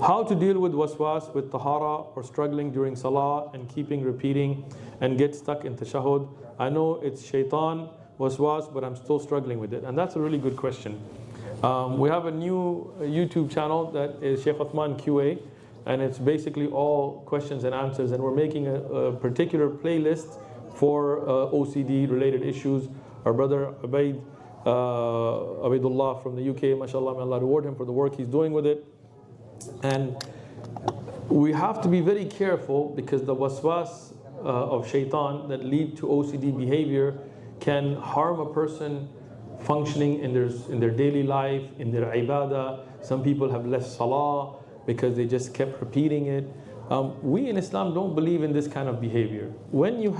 How to deal with waswas with tahara or struggling during salah and keeping repeating and get stuck in tashahhud. I know it's shaitan waswas, but I'm still struggling with it. And that's a really good question. We have a new YouTube channel that is Sheikh Uthman QA, and it's basically all questions and answers, and we're making a particular playlist for OCD related issues. Our brother Abidullah from the UK, mashallah, may Allah reward him for the work he's doing with it. And we have to be very careful, because the waswas of shaitan that lead to OCD behavior can harm a person functioning in their daily life, in their ibadah. Some people have left salah because they just kept repeating it. We in Islam don't believe in this kind of behavior. When you're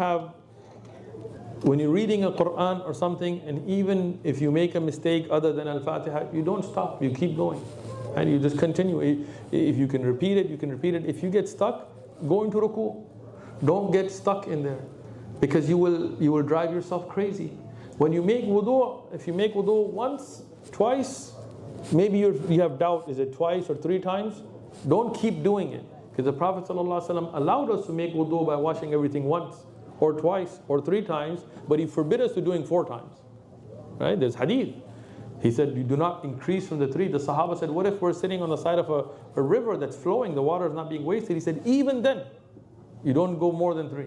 reading a Quran or something, and even if you make a mistake other than Al-Fatiha, you don't stop, you keep going. And you just continue. If you can repeat it, you can repeat it. If you get stuck, go into ruku. Don't get stuck in there, because you will drive yourself crazy. When you make wudu, if you make wudu once, twice, maybe you have doubt, is it twice or 3 times? Don't keep doing it, because the Prophet ﷺ allowed us to make wudu by washing everything once or twice or 3 times, but he forbid us to doing 4 times. Right? There's hadith. He said, you do not increase from the 3. The Sahaba said, what if we're sitting on the side of a river that's flowing, the water is not being wasted? He said, even then, you don't go more than 3.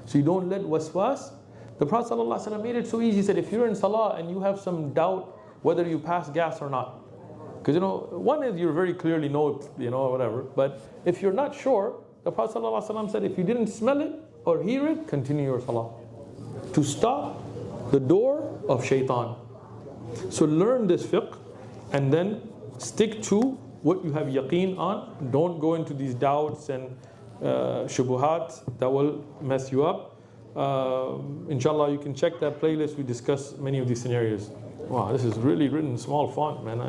So you don't let waswas. The Prophet ﷺ made it so easy. He said, if you're in salah and you have some doubt whether you pass gas or not, because one is you very clearly know, whatever, but if you're not sure, the Prophet ﷺ said, if you didn't smell it or hear it, continue your salah, to stop the door of shaitan. So learn this fiqh and then stick to what you have yaqeen on. Don't go into these doubts and shubuhat that will mess you up. Inshallah, you can check that playlist. We discuss many of these scenarios. Wow, this is really written in small font, man.